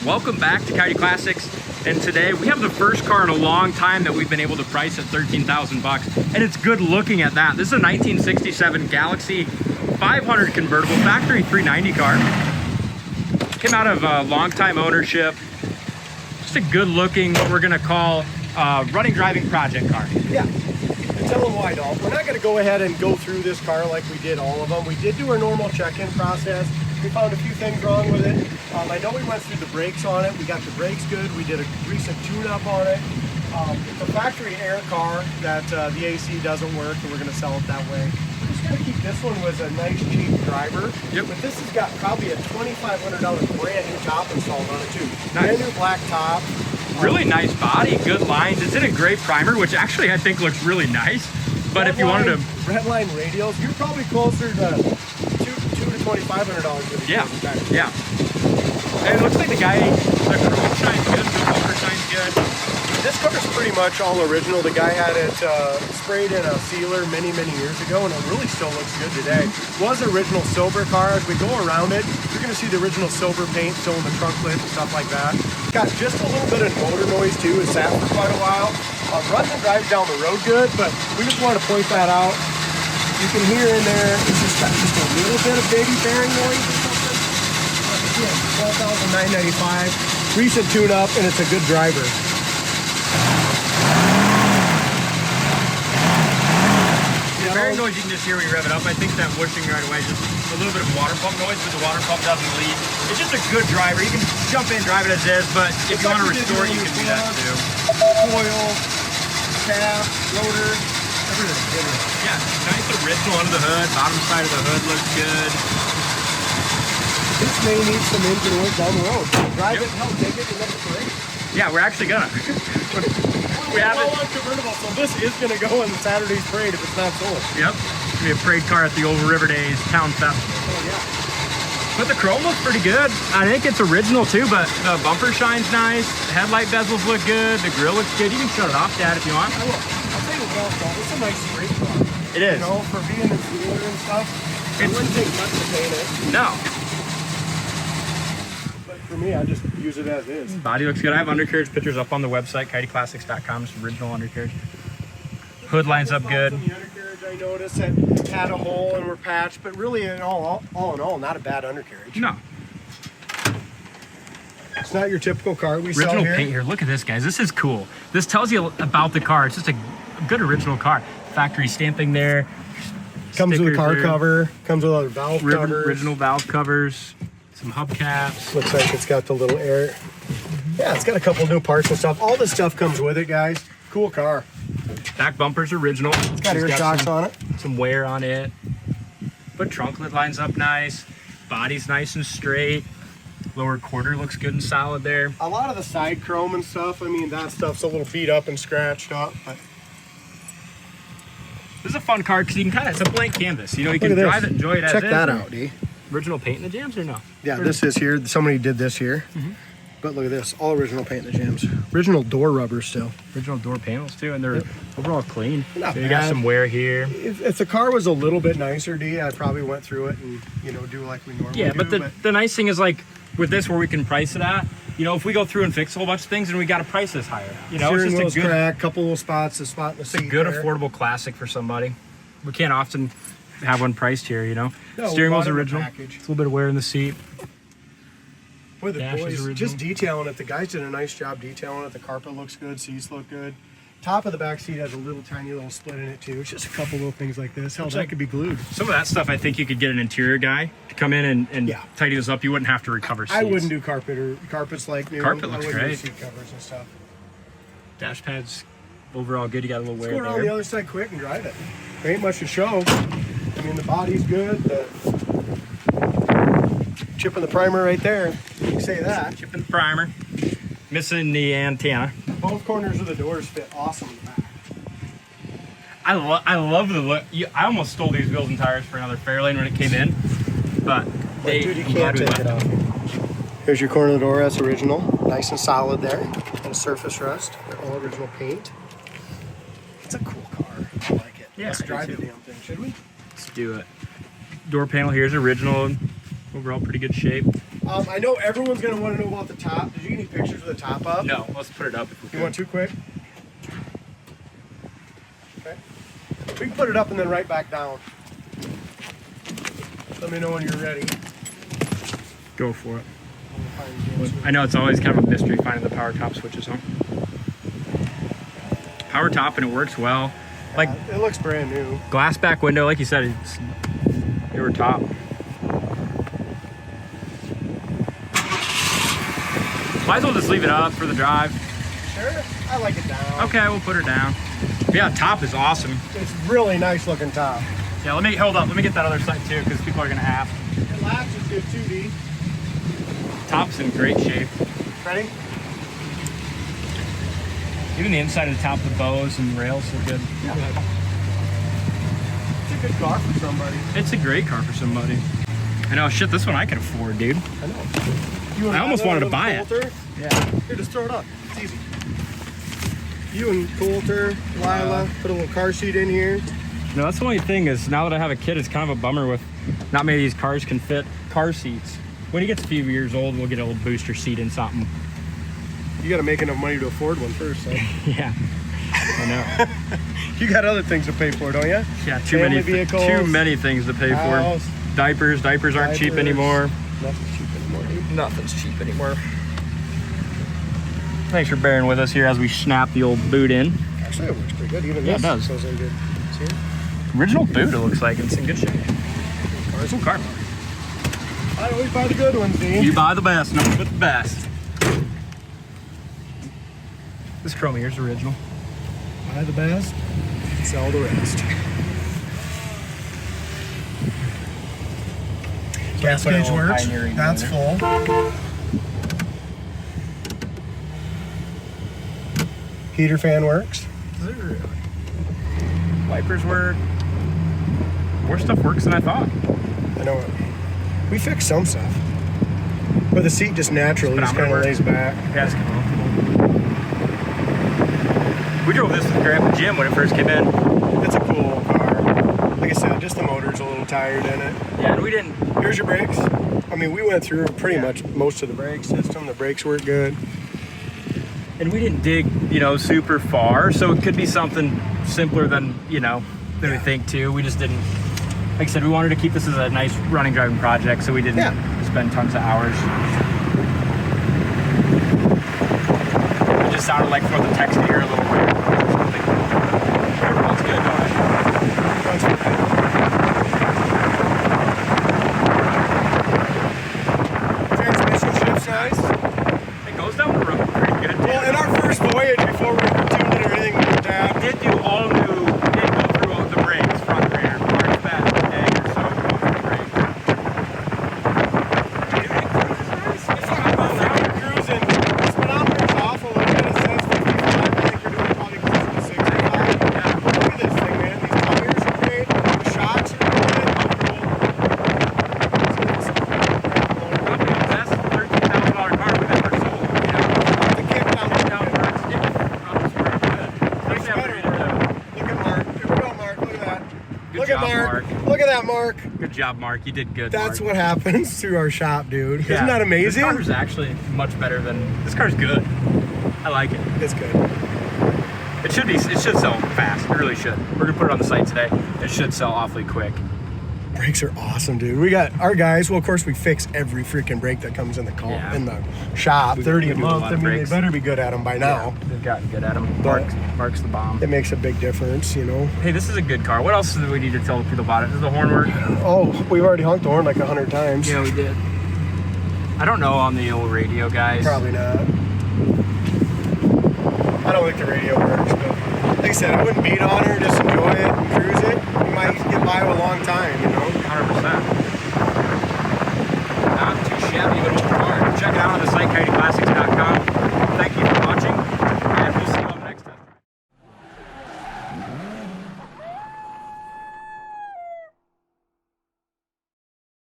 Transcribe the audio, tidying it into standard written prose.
Welcome back to Coyote Classics, and today we have the first car in a long time that we've been able to price at 13,000 bucks, and it's good looking at that. This is a 1967 Galaxie 500 convertible factory 390 car. Came out of long time ownership. Just a good looking, what we're gonna call running driving project car. Yeah, and tell them why, Dolph. We're not gonna go ahead and go through this car like we did all of them. We did do our normal check-in process. We found a few things wrong with it. I know we went through the brakes on it. We got the brakes good. We did a recent tune-up on it. It's a factory air car that the AC doesn't work, and we're going to sell it that way. We're just going to keep this one with a nice, cheap driver. Yep. But this has got probably a $2,500 brand new top installed on it, too. Nice. Brand new black top. Really nice body, good lines. It's in a gray primer, which actually I think looks really nice. But if you wanted to... Redline radials, you're probably closer to $2,000 to $2,500 for the Yeah. And it looks like the chrome shine's good, the bumper shine's good. This car's pretty much all original. The guy had it sprayed in a sealer many years ago, and it really still looks good today. It was an original silver car. As we go around it, you're going to see the original silver paint still in the trunk lid and stuff like that. Got just a little bit of motor noise too. It sat for quite a while. Runs and drives down the road good, but we just want to point that out. You can hear in there, it's just got just a little bit of baby bearing noise or something. Again, $12,995. Recent tune-up, and it's a good driver. The bearing noise you can just hear when you rev it up. I think that whooshing right away is just a little bit of water pump noise, but the water pump doesn't leak. It's just a good driver. You can jump in, drive it as is, but if you want to restore it, you can do that too. Coil, cap, rotor, everything. Yeah, nice original under the hood. Bottom side of the hood looks good. This may need some engine work down the road. Drive it, hell, take it to the next parade. Yeah, we're actually gonna. We have it. Convertible, so this is gonna go in Saturday's parade if it's not sold. Yep, it's gonna be a parade car at the Old River Days Town Festival. Oh yeah. But the chrome looks pretty good. I think it's original too, but the bumper shine's nice. The headlight bezels look good. The grill looks good. You can shut it off, Dad, if you want. I will. I'll tell you what, though, it's a nice straight car. It is. You know, for being in sealer and stuff, it wouldn't take much to paint it. No. But for me, I just use it as is. Body looks good. I have undercarriage pictures up on the website, coyoteclassics.com. It's original undercarriage. Hood lines up good. The undercarriage I noticed that had a hole and were patched, but really, in all in all, not a bad undercarriage. No. It's not your typical car we sell Original here. paint here. Look at this, guys. This is cool. This tells you about the car. It's just a good original car. Factory stamping there. Comes with a car there. cover. Comes with other valve covers. Original valve covers. Some hubcaps. Looks like it's got the little air. Yeah, it's got a couple new parts and stuff. All this stuff comes with it, guys. Cool car. Back bumper's original. It's got air shocks on it. Some wear on it. But trunk lid lines up nice. Body's nice and straight. Lower quarter looks good and solid there. A lot of the side chrome and stuff, I mean, that stuff's a little beat up and scratched up, but This is a fun car because you can it's a blank canvas. You know, you look can at drive this. it, enjoy it as Check is. that out, D. Original paint in the jams or no? Yeah, this is here. Somebody did this here. But look at this, all original paint in the jams. Original door rubber still. Original door panels too, and they're overall clean. Not So you got bad. some wear here. If the car was a little bit nicer, D, I probably went through it and, you know, do like we normally Yeah, do. but the nice thing is, like, with this where we can price it at, you know, if we go through and fix a whole bunch of things, then we got to price this higher. You know, steering it's wheel's just a good, cracked, couple little spots, a spot in the it's a seat good there. affordable classic for somebody. We can't often have one priced here, you know. No, Steering we wheel's bought it in a original. package. It's a little bit of wear in the seat. Boy, the Dash is boys original. just detailing it. The guys did a nice job detailing it. The carpet looks good, seats look good. Top of the back seat has a little tiny little split in it too. It's just a couple little things like this. Hell, that could be glued. Some of that stuff, I think you could get an interior guy to come in and Yeah. tidy this up. You wouldn't have to recover seats. I wouldn't do carpet's like new. Carpet I looks wouldn't do great. seat covers and stuff. Dash pads overall good. You got a little Let's wear go around the there. other side quick and drive it. There ain't much to show. I mean, the body's good. The chip in the primer right there. You can say that. Chip and primer. Missing the antenna. Both corners of the doors fit awesome in the back. I love the look. I almost stole these wheels and tires for another Fairlane when it came in, but they. Dude, you I'm glad can't we take left it them. off. Here's your corner of the door. That's original. Nice and solid there. And a surface rust. They're all original paint. It's a cool car. I like it. Yeah, Let's I do drive too. the damn thing, should we? Let's do it. Door panel here is original. Overall, pretty good shape. I know everyone's going to want to know about the top. Did you get any pictures of the top up? No, let's put it up if we can. You want too quick? Okay. We can put it up and then right back down. Let me know when you're ready. Go for it. I know it's always kind of a mystery finding the power top switches, huh? Power top, and it works well. Like, it looks brand new. Glass back window, like you said, it's newer top. Might as well just leave it up for the drive. Sure, I like it down. Okay, we'll put her down. Yeah, top is awesome. It's really nice looking top. Yeah, hold up. Let me get that other side too, because people are gonna ask. The latch is good too, D. Top's in great shape. Ready? Even the inside of the top, the bows and rails are good. Yeah. It's a good car for somebody. It's a great car for somebody. I know, shit, this one I can afford, dude. I know. I almost wanted to buy it. Yeah. Here, just throw it up. It's easy. You and Coulter, Lila, put a little car seat in here. No, that's the only thing is now that I have a kid, it's kind of a bummer with not many of these cars can fit car seats. When he gets a few years old, we'll get a little booster seat in something. You got to make enough money to afford one first, so. Yeah, I know. You got other things to pay for, don't you? Yeah, too many things to pay for. Diapers aren't cheap anymore. Nothing's cheap anymore, dude. Nothing's cheap anymore. Thanks for bearing with us here as we snap the old boot in. Actually, it works pretty good. Even yeah, this it does. goes in good. See it? Original boot, it looks like. It's in good shape. Cool car. I always buy the good ones, Dean. You buy the best, nothing but the best. This chrome here's original. Buy the best, sell the rest. Gas gauge works. That's full. Heater fan works. Wipers work. More stuff works than I thought. I know it. We fixed some stuff. But the seat just naturally just kind of lays back. Yeah, it's comfortable. We drove this with Grandpa Jim when it first came in. It's a cool car. Like I said, just the motor's a little tired in it. Yeah, and we didn't... Here's your brakes. I mean, we went through pretty much most of the brake system. The brakes work good. And we didn't dig, super far, so it could be something simpler than, than we think too. We just didn't... Like I said, we wanted to keep this as a nice running, driving project, so we didn't spend tons of hours. It just sounded like for the text to hear a little weird or something. Everyone's good, don't it? Transmission shift's nice. It goes down the road pretty good. Well, in our first voyage, before we tuned it or anything like that, it did do all new, did go through the brakes, front, rear, parts that egg or so, go through the brakes. it's not about now. You're cruising. The speedometer's off a little bit. It says 55. I think you're doing probably closer to 65. Yeah. Look at this thing, man. These tires are great. The shocks are good. That's a $13,000 car we've ever sold. The kickdown Works. It runs pretty good. Looks better. Look at Mark. Here we go, Mark. Look at that. Good Look job, at Mark. Mark. Look at that, Mark. Good job, Mark. You did good, That's Mark. what happens through our shop, dude. Yeah. Isn't that amazing? This car's actually much better than... This car's good. I like it. It's good. It should sell fast. It really should. We're gonna put it on the site today. It should sell awfully quick. Brakes are awesome, dude. We got our guys. Well, of course, we fix every freaking brake that comes in the in the shop. 30 a do a month. lot I of mean, brakes. they better be good at them by now. Yeah, they've gotten good at them. But- Mark's the bomb. It makes a big difference, you know. Hey, this is a good car. What else do we need to tell people about it? Does the horn work? Oh, we've already honked the horn like 100 times. Yeah, we did. I don't know on the old radio, guys. Probably not. I don't think the radio works, but like I said, I wouldn't beat on her. Just enjoy it and cruise it. You might get by a long time, you know. 100%. Not too shabby of an old car. Check it out on the site, coyoteclassics.com.